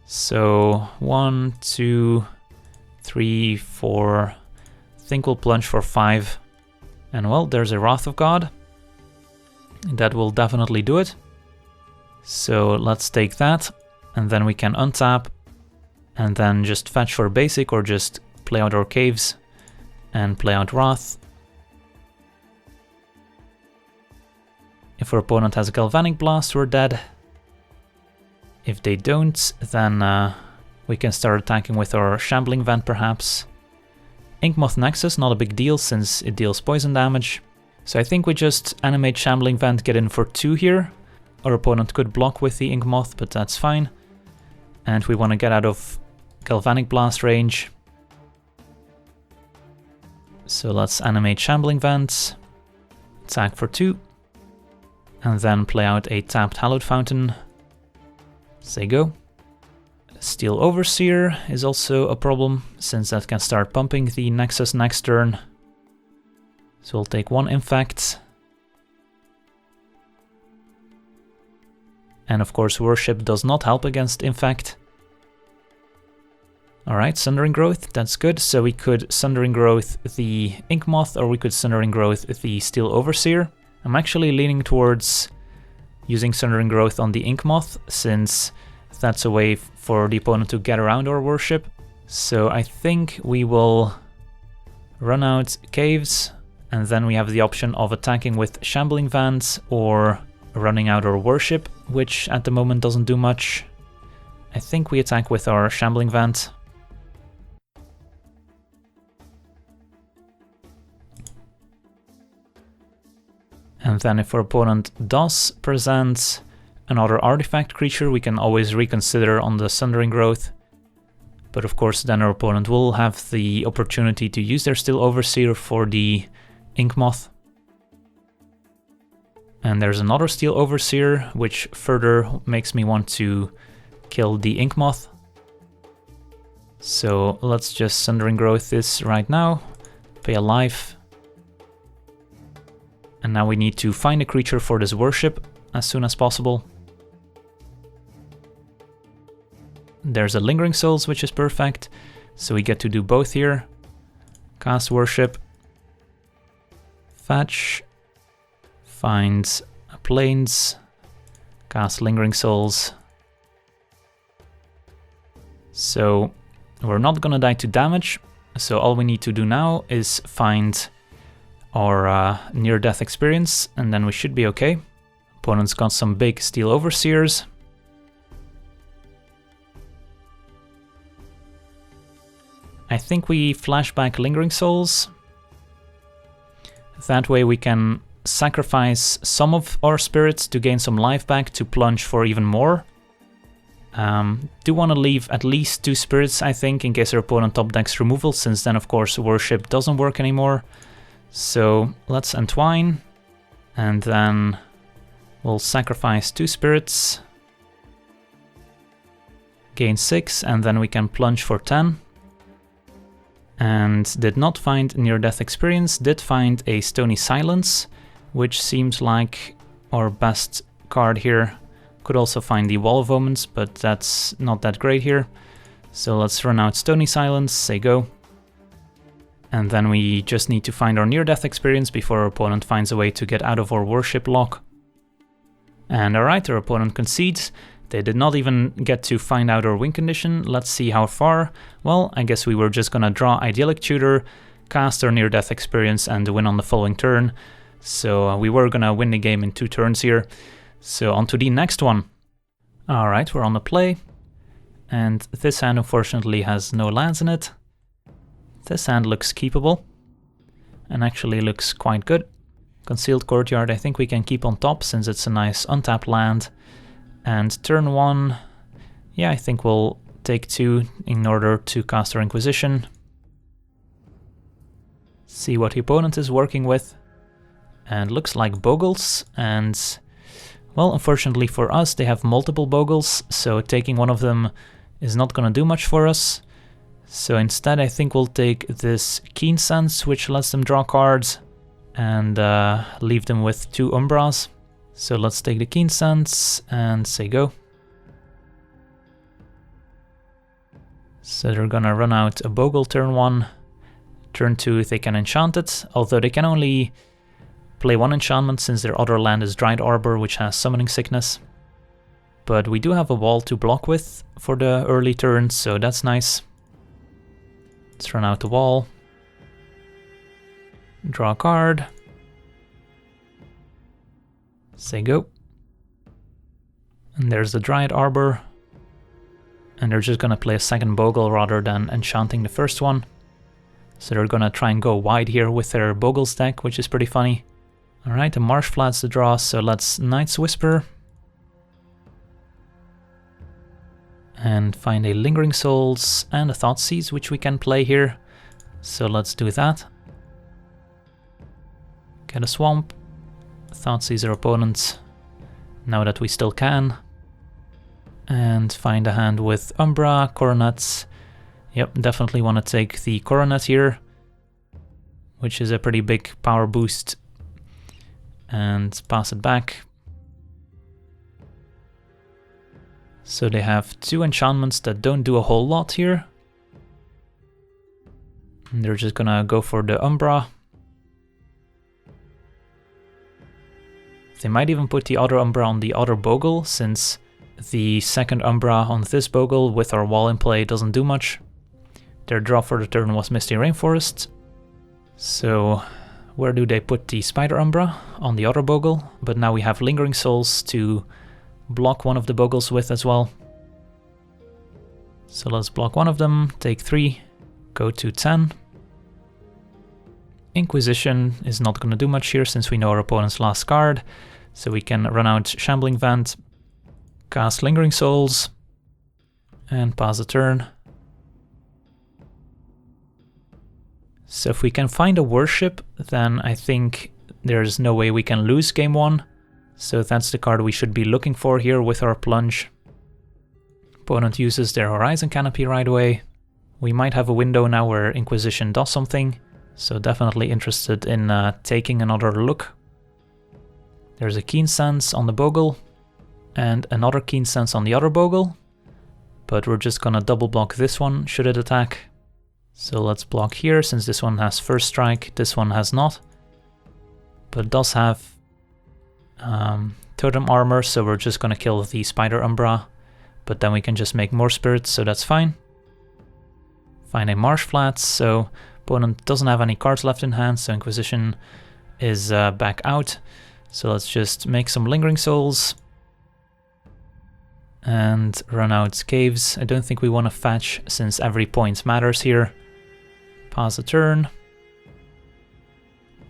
So 1, 2, 3, 4, I think we'll plunge for 5. And well, there's a Wrath of God. That will definitely do it. So let's take that, and then we can untap, and then just fetch for basic, or just play out our Caves, and play out Wrath. If our opponent has a Galvanic Blast, we're dead. If they don't, then we can start attacking with our Shambling Vent perhaps. Inkmoth Nexus, not a big deal since it deals poison damage. So I think we just animate Shambling Vent, get in for 2 here. Our opponent could block with the Inkmoth, but that's fine. And we want to get out of Galvanic Blast range. So let's animate Shambling Vent, attack for 2, and then play out a tapped Hallowed Fountain. Say go. Steel Overseer is also a problem, since that can start pumping the Nexus next turn. So we'll take 1 Infect. And of course Worship does not help against Infect. Alright, Sundering Growth, that's good. So we could Sundering Growth the Inkmoth, or we could Sundering Growth the Steel Overseer. I'm actually leaning towards using Sundering Growth on the Inkmoth, since that's a way for the opponent to get around our Worship. So I think we will run out Caves, and then we have the option of attacking with Shambling Vent or running out our Worship, which at the moment doesn't do much. I think we attack with our Shambling Vent. And then if our opponent does present another artifact creature, we can always reconsider on the Sundering Growth. But of course then our opponent will have the opportunity to use their Steel Overseer for the Inkmoth. And there's another Steel Overseer, which further makes me want to kill the Inkmoth. So let's just Sundering Growth this right now, pay a life. And now we need to find a creature for this Worship as soon as possible. There's a Lingering Souls, which is perfect, so we get to do both here. Cast Worship, fetch, find a Plains, cast Lingering Souls. So we're not gonna die to damage, so all we need to do now is find our near-death experience, and then we should be okay. Opponent's got some big Steel Overseers. I think we flash back Lingering Souls. That way we can sacrifice some of our spirits to gain some life back to plunge for even more. Do want to leave at least 2 spirits, I think, in case our opponent top decks removal, since then of course worship doesn't work anymore. So let's entwine, and then we'll sacrifice 2 spirits, gain 6, and then we can plunge for 10. And did not find near-death experience, did find a Stony Silence, which seems like our best card here. Could also find the Wall of Omens, but that's not that great here. So let's run out Stony Silence, say go. And then we just need to find our near-death experience before our opponent finds a way to get out of our worship lock. And alright, our opponent concedes. They did not even get to find out our win condition. Let's see how far. Well, I guess we were just gonna draw Idyllic Tutor, cast our near-death experience, and win on the following turn. So we were gonna win the game in 2 turns here. So on to the next one. Alright, we're on the play. And this hand unfortunately has no lands in it. This hand looks keepable. And actually looks quite good. Concealed Courtyard I think we can keep on top since it's a nice untapped land. And turn 1, yeah, I think we'll take 2 in order to cast our Inquisition. See what the opponent is working with. And looks like Bogles, and well, unfortunately for us, they have multiple Bogles, so taking one of them is not gonna do much for us. So instead I think we'll take this Keen Sense, which lets them draw cards, and leave them with 2 Umbras. So let's take the Keen Sense and say go. So they're gonna run out a Bogle turn 1. Turn 2 they can enchant it, although they can only play 1 enchantment since their other land is Dried Arbor, which has Summoning Sickness. But we do have a wall to block with for the early turns, so that's nice. Let's run out the wall. Draw a card. Say go. And there's the Dried Arbor. And they're just gonna play a second Bogle rather than enchanting the first one. So they're gonna try and go wide here with their Bogles deck, which is pretty funny. Alright, a Marsh Flats to draw, so let's Night's Whisper. And find a Lingering Souls and a Thoughtseize, which we can play here. So let's do that. Get a Swamp. Thoughtseize our opponent, now that we still can. And find a hand with Umbra, Coronets. Yep, definitely want to take the Coronet here, which is a pretty big power boost. And pass it back. So they have 2 enchantments that don't do a whole lot here. And they're just gonna go for the Umbra. They might even put the other Umbra on the other Bogle, since the second Umbra on this Bogle with our wall in play doesn't do much. Their draw for the turn was Misty Rainforest. So where do they put the Spider Umbra? On the other Bogle, but now we have Lingering Souls to block one of the Bogles with as well. So let's block one of them, take 3, go to 10. Inquisition is not going to do much here since we know our opponent's last card, so we can run out Shambling Vent, cast Lingering Souls, and pass the turn. So if we can find a Worship, then I think there's no way we can lose game 1. So that's the card we should be looking for here with our Plunge. Opponent uses their Horizon Canopy right away. We might have a window now where Inquisition does something, so definitely interested in taking another look. There's a Keen Sense on the Bogle, and another Keen Sense on the other Bogle, but we're just gonna double block this one should it attack. So let's block here, since this one has First Strike, this one has not, but it does have Totem Armor, so we're just gonna kill the Spider Umbra, but then we can just make more spirits, so that's fine. Find a Marsh Flats, so opponent doesn't have any cards left in hand, so Inquisition is back out. So let's just make some Lingering Souls and run out Caves. I don't think we want to fetch since every point matters here. pass a turn.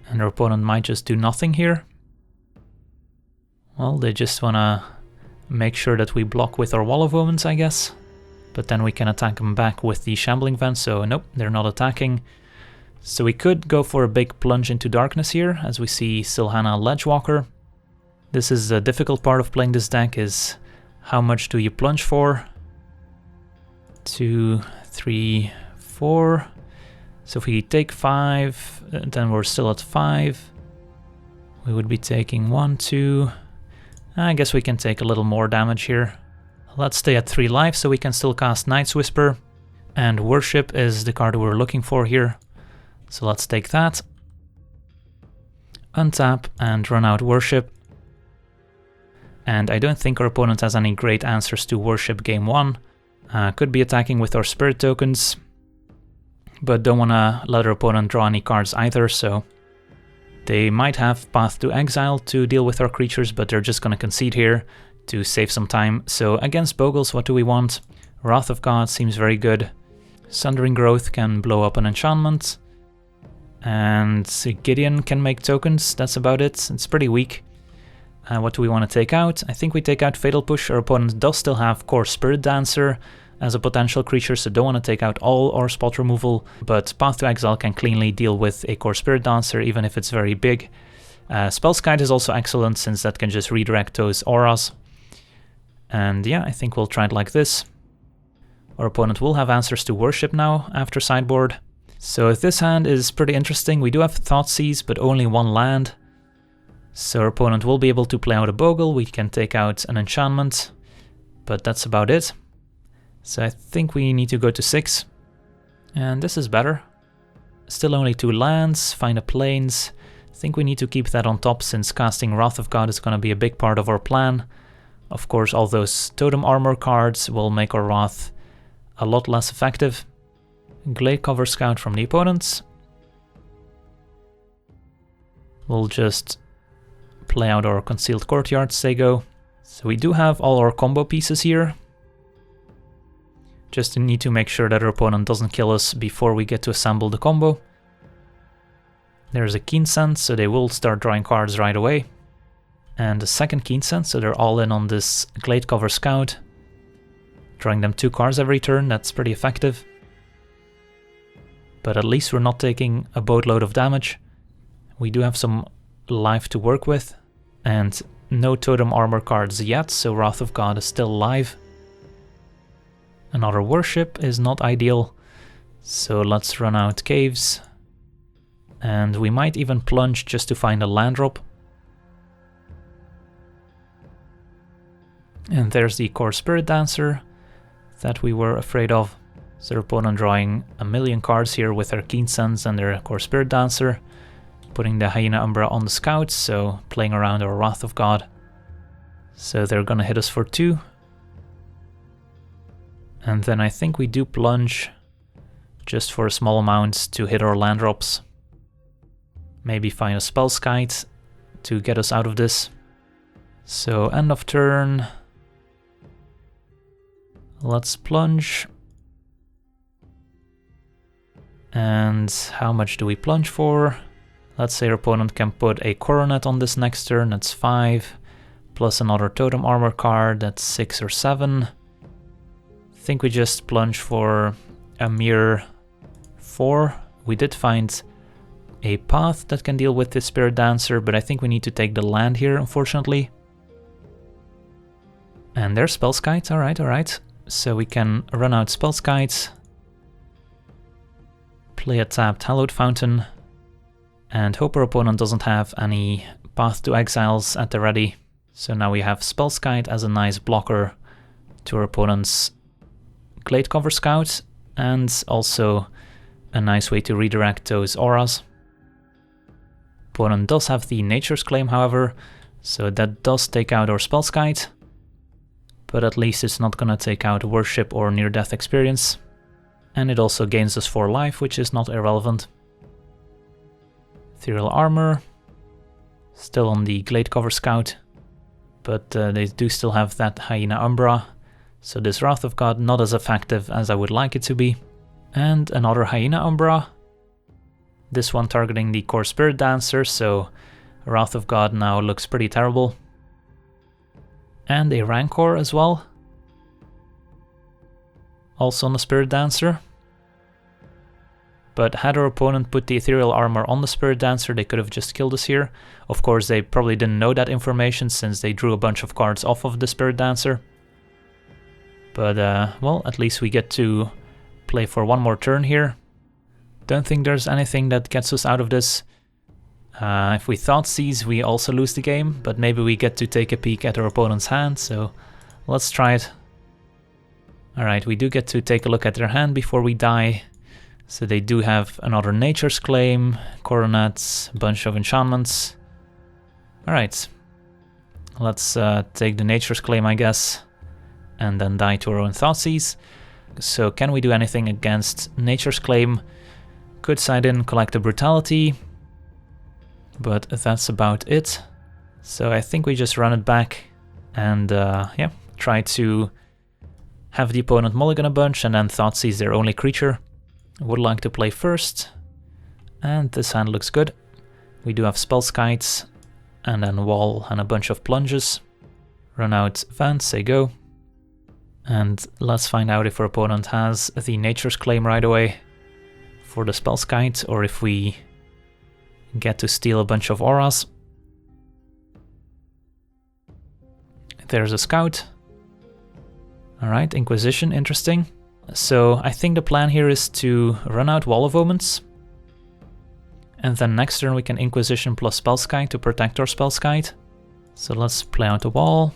And our opponent might just do nothing here. Well, they just wanna make sure that we block with our Wall of Omens, I guess. But then we can attack them back with the Shambling Vent, so nope, they're not attacking. So we could go for a big plunge into darkness here, as we see Sylhana Ledgewalker. This is the difficult part of playing this deck, is how much do you plunge for? 2, 3, 4. So if we take 5, then we're still at 5. We would be taking 1, 2. I guess we can take a little more damage here. Let's stay at 3 life so we can still cast Night's Whisper. And Worship is the card we're looking for here. So let's take that. Untap and run out Worship. And I don't think our opponent has any great answers to Worship game 1. Could be attacking with our Spirit tokens. But don't want to let our opponent draw any cards either, so they might have Path to Exile to deal with our creatures, but they're just going to concede here to save some time. So against Bogles, what do we want? Wrath of God seems very good. Sundering Growth can blow up an enchantment. And Gideon can make tokens, that's about it. It's pretty weak. What do we want to take out? I think we take out Fatal Push. Our opponent does still have Core Spirit Dancer as a potential creature, so don't want to take out all our spot removal, but Path to Exile can cleanly deal with a Core Spirit Dancer, even if it's very big. Spellskite is also excellent, since that can just redirect those auras. And yeah, I think we'll try it like this. Our opponent will have answers to Worship now, after Sideboard. So this hand is pretty interesting. We do have Thoughtseize, but only 1 land. So our opponent will be able to play out a Bogle, we can take out an enchantment, but that's about it. So I think we need to go to 6. And this is better. Still only 2 lands, find a plains. I think we need to keep that on top, since casting Wrath of God is going to be a big part of our plan. Of course, all those Totem Armor cards will make our Wrath a lot less effective. Glade Cover Scout from the opponents. We'll just play out our Concealed Courtyard, say go. So we do have all our combo pieces here. Just need to make sure that our opponent doesn't kill us before we get to assemble the combo. There's a Keen Sense, so they will start drawing cards right away. And a second Keen Sense, so they're all in on this Glade Cover Scout. Drawing them 2 cards every turn, that's pretty effective. But at least we're not taking a boatload of damage. We do have some life to work with, and no Totem Armor cards yet, so Wrath of God is still alive. Another Worship is not ideal, so let's run out Caves. And we might even Plunge just to find a land drop. And there's the Core Spirit Dancer that we were afraid of. So our opponent drawing a million cards here with their Keen Sense and their Core Spirit Dancer. Putting the Hyena Umbra on the Scouts, so playing around our Wrath of God. So they're gonna hit us for 2. And then I think we do Plunge just for a small amount to hit our land drops. Maybe find a Spellskite to get us out of this. So end of turn. Let's Plunge. And how much do we Plunge for? Let's say our opponent can put a Coronet on this next turn, that's 5. Plus another Totem Armor card, that's 6 or 7. I think we just Plunge for a mere 4. We did find a path that can deal with this Spirit Dancer, but I think we need to take the land here, unfortunately. And there's Spellskite, alright. So we can run out Spellskite. Play a tapped Hallowed Fountain. And hope our opponent doesn't have any Path to Exiles at the ready. So now we have Spellskite as a nice blocker to our opponent's Glade Cover Scout, and also a nice way to redirect those auras. Opponent does have the Nature's Claim, however, so that does take out our Spellskite, but at least it's not gonna take out Worship or Near-Death Experience. And it also gains us 4 life, which is not irrelevant. Ethereal Armor, still on the Glade Cover Scout, but they do still have that Hyena Umbra, so this Wrath of God not as effective as I would like it to be. And another Hyena Umbra, This one targeting the Core Spirit Dancer, so Wrath of God now looks pretty terrible. And a Rancor as well. Also on the Spirit Dancer. But had our opponent put the Ethereal Armor on the Spirit Dancer, they could have just killed us here. Of course, they probably didn't know that information since they drew a bunch of cards off of the Spirit Dancer. But, well, at least we get to play for one more turn here. Don't think there's anything that gets us out of this. If we Thoughtseize, we also lose the game, but maybe we get to take a peek at our opponent's hand, so let's try it. Alright, we do get to take a look at their hand before we die. So they do have another Nature's Claim, Coronets, a bunch of enchantments. Alright, let's take the Nature's Claim, I guess, and then die to our own Thoughtseize. So can we do anything against Nature's Claim? Could side in Collective Brutality, but that's about it. So I think we just run it back and yeah, try to have the opponent mulligan a bunch and then Thoughtseize their only creature. Would like to play first, and this hand looks good. We do have Spellskites, and then Wall and a bunch of Plunges. Run out Vent, say go. And let's find out if our opponent has the Nature's Claim right away for the Spellskite, or if we get to steal a bunch of auras. There's a Scout. Alright, Inquisition, interesting. So I think the plan here is to run out Wall of Omens. And then next turn we can Inquisition plus Spellskite to protect our Spellskite. So let's play out the Wall.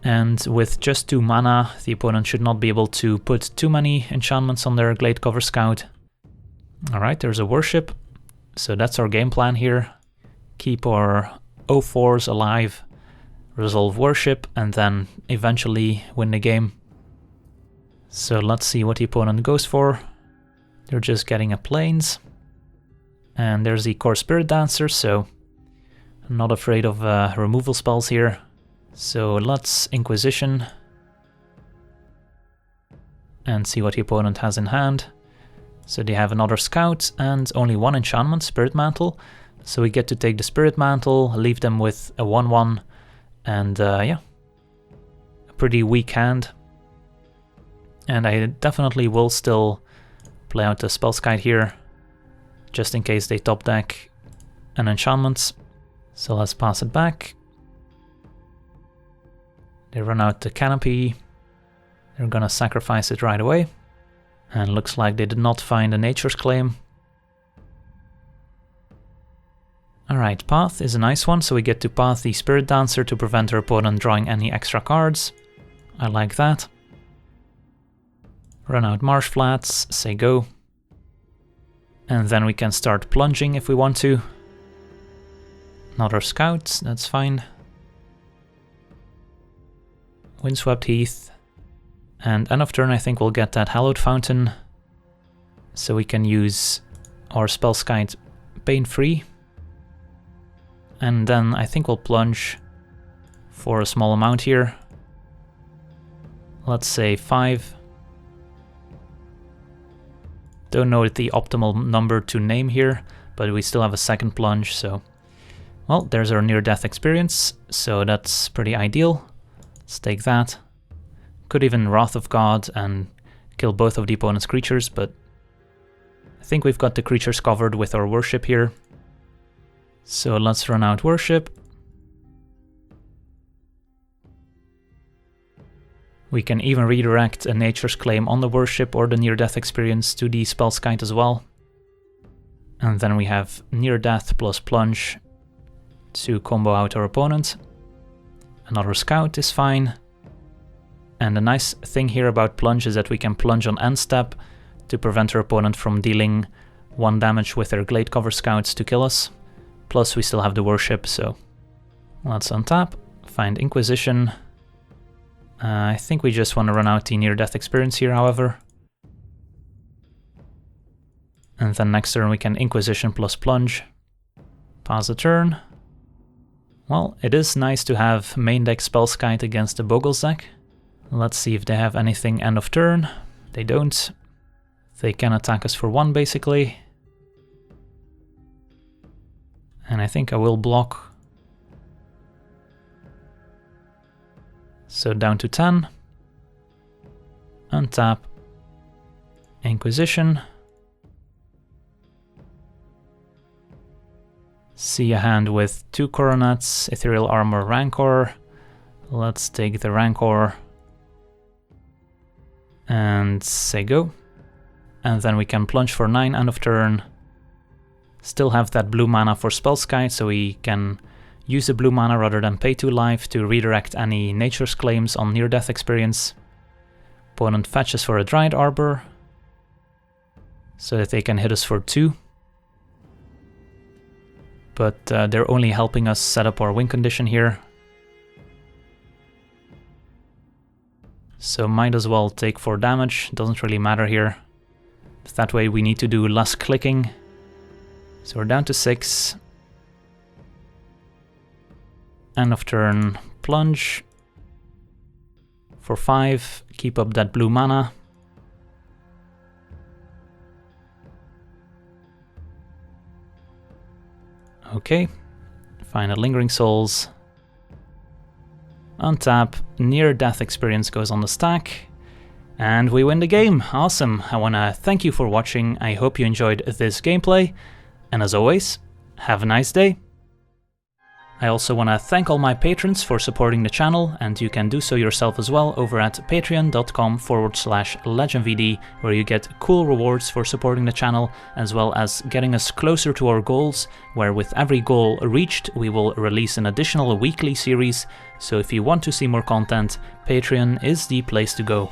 And with just 2 mana, the opponent should not be able to put too many enchantments on their Glade Cover Scout. Alright, there's a Worship. So that's our game plan here. Keep our 0-4s alive, resolve Worship, and then eventually win the game. So let's see what the opponent goes for. They're just getting a Plains. And there's the Core Spirit Dancer, so I'm not afraid of removal spells here. So let's Inquisition and see what the opponent has in hand. So they have another Scout and only 1 enchantment, Spirit Mantle. So we get to take the Spirit Mantle, leave them with a 1/1, and yeah, a pretty weak hand. And I definitely will still play out the Spellskite here, just in case they top deck an enchantment. So let's pass it back. They run out the Canopy. They're gonna sacrifice it right away. And looks like they did not find a Nature's Claim. Alright, Path is a nice one, so we get to Path the Spirit Dancer to prevent our opponent drawing any extra cards. I like that. Run out Marsh Flats, say go. And then we can start plunging if we want to. Another Scout, that's fine. Windswept Heath. And end of turn I think we'll get that Hallowed Fountain. So we can use our Spellskite pain-free. And then I think we'll plunge for a small amount here. Let's say 5. Don't know the optimal number to name here, but we still have a second plunge, so... Well, there's our near-death experience, so that's pretty ideal. Let's take that. Could even Wrath of God and kill both of the opponent's creatures, but... I think we've got the creatures covered with our Worship here. So let's run out Worship. We can even redirect a Nature's Claim on the Worship or the near-death experience to the Spellskite as well. And then we have near-death plus Plunge to combo out our opponent. Another Scout is fine. And the nice thing here about Plunge is that we can plunge on end step to prevent our opponent from dealing 1 damage with their Glade Cover Scouts to kill us. Plus we still have the Worship, so let's untap, find Inquisition. I think we just want to run out the near-death experience here, however. And then next turn we can Inquisition plus Plunge. Pass the turn. Well, it is nice to have main deck Spellskite against the Boggles deck. Let's see if they have anything end of turn. They don't. They can attack us for 1 basically. And I think I will block. So down to 10. Untap. Inquisition. See a hand with 2 coronets, Ethereal Armor, Rancor. Let's take the Rancor. And say go. And then we can plunge for 9 end of turn. Still have that blue mana for Spellskite, so we can use the blue mana rather than pay 2 life to redirect any Nature's Claims on near-death experience. Opponent fetches for a Dryad Arbor, so that they can hit us for 2. But they're only helping us set up our win condition here. So might as well take 4 damage, doesn't really matter here. That way we need to do less clicking. So we're down to 6. End of turn, plunge. For 5, keep up that blue mana. Okay, find a Lingering Souls. Untap, near death experience goes on the stack. And we win the game, awesome. I wanna thank you for watching, I hope you enjoyed this gameplay. And as always, have a nice day. I also want to thank all my patrons for supporting the channel, and you can do so yourself as well over at patreon.com/LegenVD, where you get cool rewards for supporting the channel, as well as getting us closer to our goals, where with every goal reached, we will release an additional weekly series. So if you want to see more content, Patreon is the place to go.